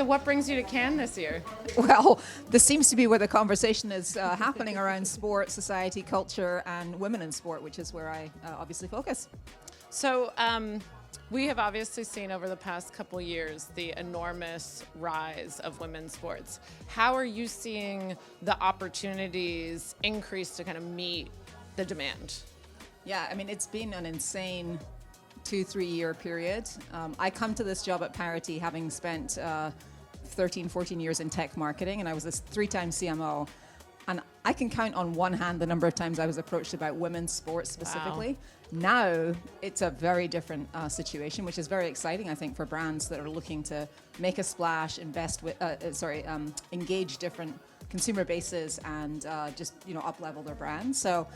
So what brings you to Cannes this year? Well, this seems to be where the conversation is happening around sport, society, culture, and women in sport, which is where I obviously focus. So we have obviously seen over the past couple years the enormous rise of women's sports. How are you seeing the opportunities increase to kind of meet the demand? Yeah, I mean, it's been an insane 2-3 year period. I come to this job at Parity having spent 13-14 years in tech marketing, and I was a 3-time CMO. And I can count on one hand the number of times I was approached about women's sports specifically. Wow. Now it's a very different situation, which is very exciting, I think, for brands that are looking to make a splash, invest with, engage different consumer bases, and just up level their brands. So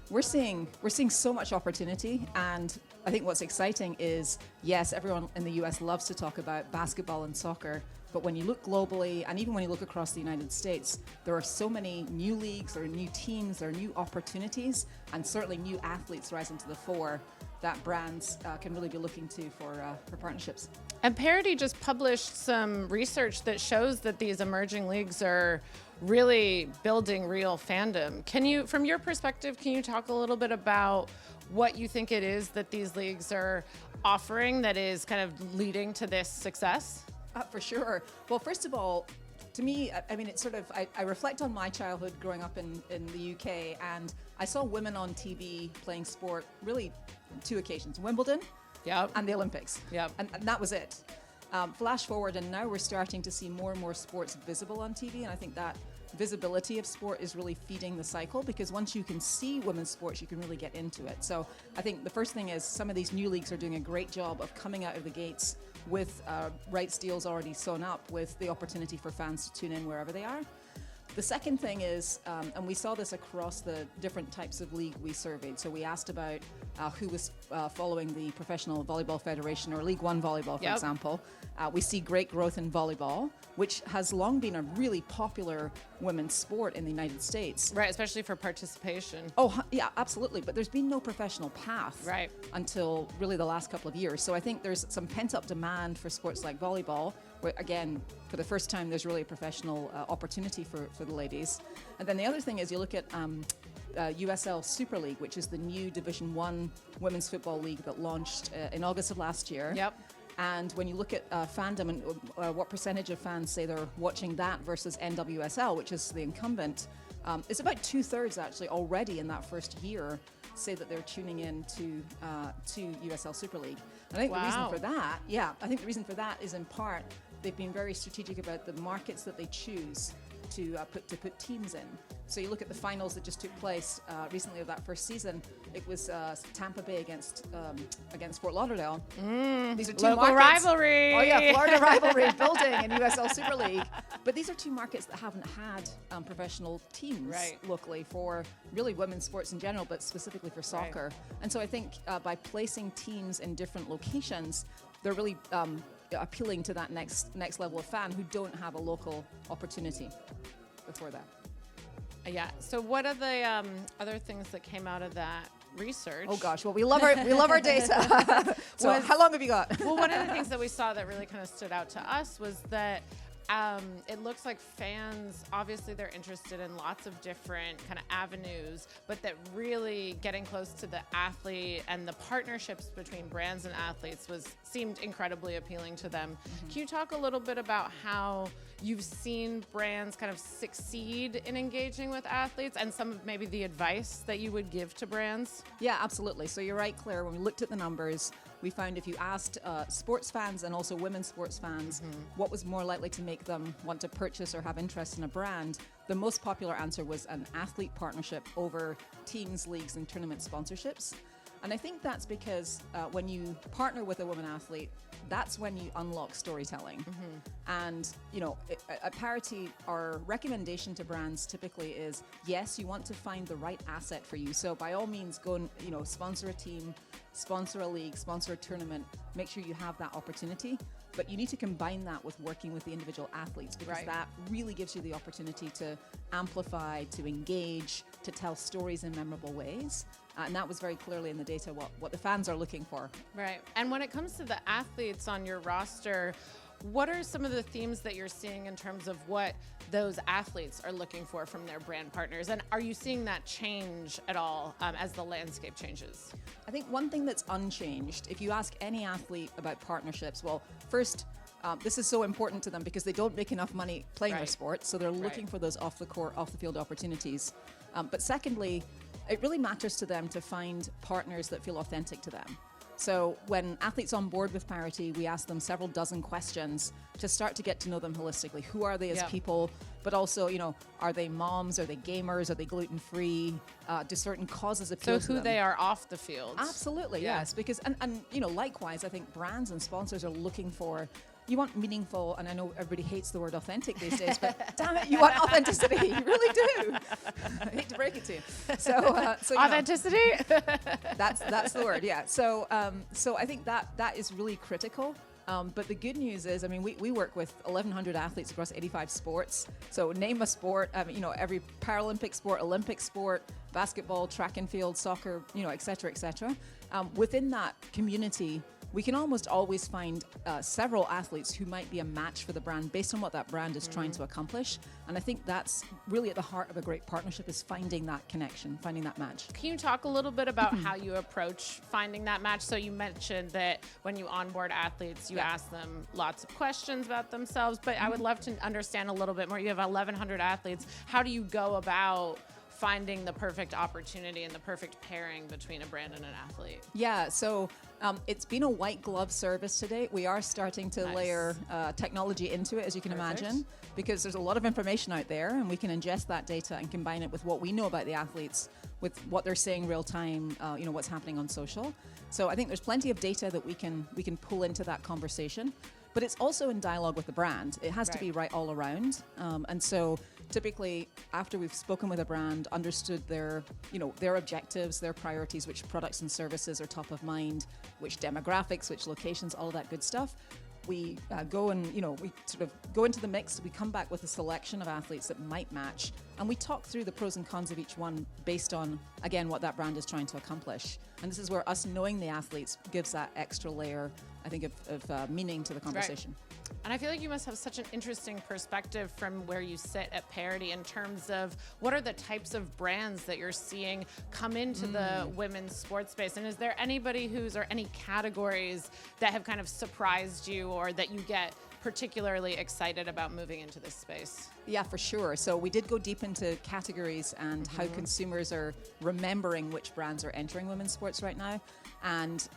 we're seeing so much opportunity, and I think what's exciting is, yes, everyone in the US loves to talk about basketball and soccer, but when you look globally, and even when you look across the United States, there are so many new leagues, there are new teams, there are new opportunities, and certainly new athletes rising to the fore that brands can really be looking to for partnerships. And Parity just published some research that shows that these emerging leagues are really building real fandom. Can you, from your perspective, can you talk a little bit about what you think it is that these leagues are offering that is kind of leading to this success? For sure. Well, first of all, to me, I mean, it's sort of, I reflect on my childhood growing up in the UK, and I saw women on TV playing sport really 2 occasions, Wimbledon and the Olympics. And that was it. Flash forward, and now we're starting to see more and more sports visible on TV, and I think that visibility of sport is really feeding the cycle, because once you can see women's sports, you can really get into it. So I think the first thing is some of these new leagues are doing a great job of coming out of the gates with rights deals already sewn up, with the opportunity for fans to tune in wherever they are. The second thing is, and we saw this across the different types of league we surveyed. So we asked about who was following the Professional Volleyball Federation or League One Volleyball, for example. We see great growth in volleyball, which has long been a really popular women's sport in the United States. Right, especially for participation. Oh, yeah, absolutely. But there's been no professional path until really the last couple of years. So I think there's some pent-up demand for sports like volleyball, where, again, for the first time, there's really a professional opportunity for the ladies. And then the other thing is you look at USL Super League, which is the new Division 1 women's football league that launched in August of last year. And when you look at fandom and what percentage of fans say they're watching that versus NWSL, which is the incumbent, it's about 2/3 actually already in that first year say that they're tuning in to USL Super League. And I think the reason for that, the reason for that is in part they've been very strategic about the markets that they choose to put teams in. So you look at the finals that just took place recently of that first season. It was Tampa Bay against Fort Lauderdale. These are two local markets. Rivalry. Oh yeah, Florida rivalry building in USL Super League. But these are two markets that haven't had professional teams locally for really women's sports in general, but specifically for soccer. And so I think by placing teams in different locations, they're really appealing to that next level of fan who don't have a local opportunity before that. Yeah. So what are the other things that came out of that research? Oh gosh. Well, we love our data. So how long have you got? Well, one of the things that we saw that really kind of stood out to us was that it looks like fans, obviously they're interested in lots of different kind of avenues, but that really getting close to the athlete and the partnerships between brands and athletes seemed incredibly appealing to them. Can you talk a little bit about how you've seen brands kind of succeed in engaging with athletes and some of maybe the advice that you would give to brands? Yeah, absolutely. So you're right, Claire. When we looked at the numbers, we found if you asked sports fans and also women's sports fans what was more likely to make them want to purchase or have interest in a brand, the most popular answer was an athlete partnership over teams, leagues, and tournament sponsorships. And I think that's because when you partner with a woman athlete, that's when you unlock storytelling. And, at Parity, our recommendation to brands typically is, yes, you want to find the right asset for you. So by all means, go and, sponsor a team, sponsor a league, sponsor a tournament, make sure you have that opportunity. But you need to combine that with working with the individual athletes, because that really gives you the opportunity to amplify, to engage, to tell stories in memorable ways. And that was very clearly in the data what the fans are looking for. Right. And when it comes to the athletes on your roster, What are some of the themes that you're seeing in terms of what those athletes are looking for from their brand partners? And are you seeing that change at all as the landscape changes? I think one thing that's unchanged, if you ask any athlete about partnerships, well, first, this is so important to them because they don't make enough money playing their sport, so they're looking for those off the court, off the field opportunities. But secondly, it really matters to them to find partners that feel authentic to them. So when athletes on board with Parity, we ask them several dozen questions to start to get to know them holistically. Who are they as people? But also, are they moms? Are they gamers? Are they gluten-free? Do certain causes appeal to them? So who they are off the field. Absolutely, yes. Because, and likewise, I think brands and sponsors are looking for, you want meaningful, and I know everybody hates the word authentic these days, but damn it, you want authenticity. You really do. I hate to break it to you. So authenticity? That's the word, yeah. So I think that is really critical. But the good news is, we work with 1,100 athletes across 85 sports. So name a sport, every Paralympic sport, Olympic sport, basketball, track and field, soccer, et cetera, et cetera. Within that community, we can almost always find several athletes who might be a match for the brand based on what that brand is trying to accomplish. And I think that's really at the heart of a great partnership, is finding that connection, finding that match. Can you talk a little bit about how you approach finding that match? So you mentioned that when you onboard athletes, you ask them lots of questions about themselves, but I would love to understand a little bit more. You have 1,100 athletes. How do you go about finding the perfect opportunity and the perfect pairing between a brand and an athlete? Yeah, so it's been a white glove service today. We are starting to layer technology into it, as you can imagine, because there's a lot of information out there, and we can ingest that data and combine it with what we know about the athletes, with what they're saying real time, what's happening on social. So I think there's plenty of data that we can pull into that conversation. But it's also in dialogue with the brand. It has to be right all around. And so typically, after we've spoken with a brand, understood their objectives, their priorities, which products and services are top of mind, which demographics, which locations, all of that good stuff, we go and, we sort of go into the mix. We come back with a selection of athletes that might match, and we talk through the pros and cons of each one based on, again, what that brand is trying to accomplish. And this is where us knowing the athletes gives that extra layer, I think, of meaning to the conversation. Right. And I feel like you must have such an interesting perspective from where you sit at Parity in terms of what are the types of brands that you're seeing come into the women's sports space. And is there anybody or any categories that have kind of surprised you or that you get particularly excited about moving into this space? Yeah, for sure. So we did go deep into categories and how consumers are remembering which brands are entering women's sports right now. And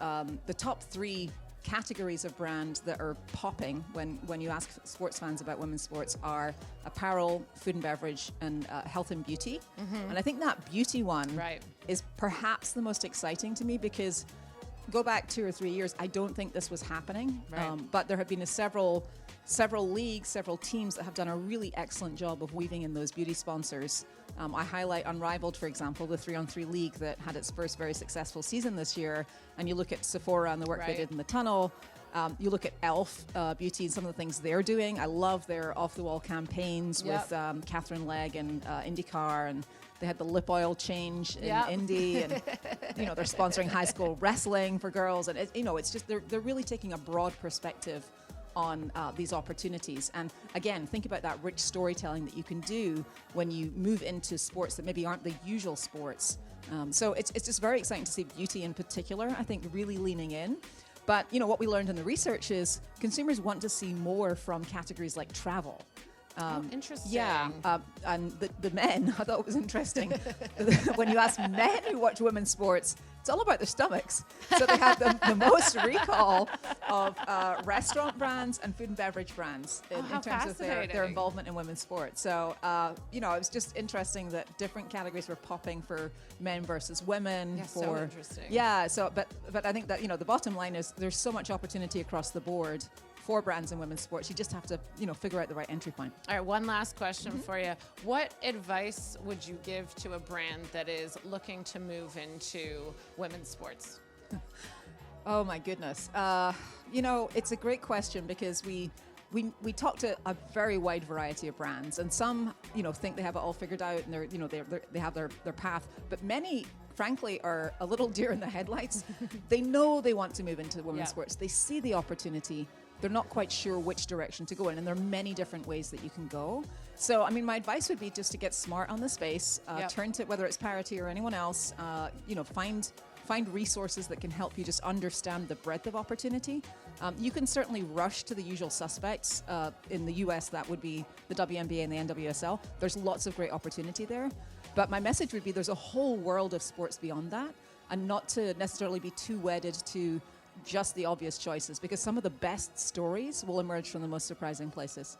the top 3 categories of brand that are popping when you ask sports fans about women's sports are apparel, food and beverage, and health and beauty. And I think that beauty one is perhaps the most exciting to me, because go back 2 or 3 years, I don't think this was happening. But there have been several leagues, several teams that have done a really excellent job of weaving in those beauty sponsors. I highlight Unrivaled, for example, the 3-on-3 league that had its first very successful season this year. And you look at Sephora and the work they did in the tunnel. You look at Elf Beauty and some of the things they're doing. I love their off-the-wall campaigns with Catherine Legg and IndyCar, and they had the lip oil change in Indy, and they're sponsoring high school wrestling for girls, and it's just they're really taking a broad perspective on these opportunities. And again, think about that rich storytelling that you can do when you move into sports that maybe aren't the usual sports. So it's just very exciting to see beauty in particular, I think, really leaning in. But what we learned in the research is consumers want to see more from categories like travel. Interesting. Yeah, and the men, I thought it was interesting. When you ask men who watch women's sports, it's all about their stomachs. So they have the most recall of restaurant brands and food and beverage brands in terms of their involvement in women's sports. So, it was just interesting that different categories were popping for men versus women. Yeah, so interesting. Yeah, but I think that, the bottom line is there's so much opportunity across the board for brands in women's sports. You just have to, figure out the right entry point. All right, one last question for you. What advice would you give to a brand that is looking to move into women's sports? Oh my goodness. It's a great question, because we talk to a very wide variety of brands, and some, think they have it all figured out, and they have their path, but many, frankly, are a little deer in the headlights. They know they want to move into women's sports. They see the opportunity, they're not quite sure which direction to go in, and there are many different ways that you can go. So, I mean, my advice would be just to get smart on the space, turn to, whether it's Parity or anyone else, find resources that can help you just understand the breadth of opportunity. You can certainly rush to the usual suspects. In the US, that would be the WNBA and the NWSL. There's lots of great opportunity there. But my message would be there's a whole world of sports beyond that, and not to necessarily be too wedded to just the obvious choices, because some of the best stories will emerge from the most surprising places.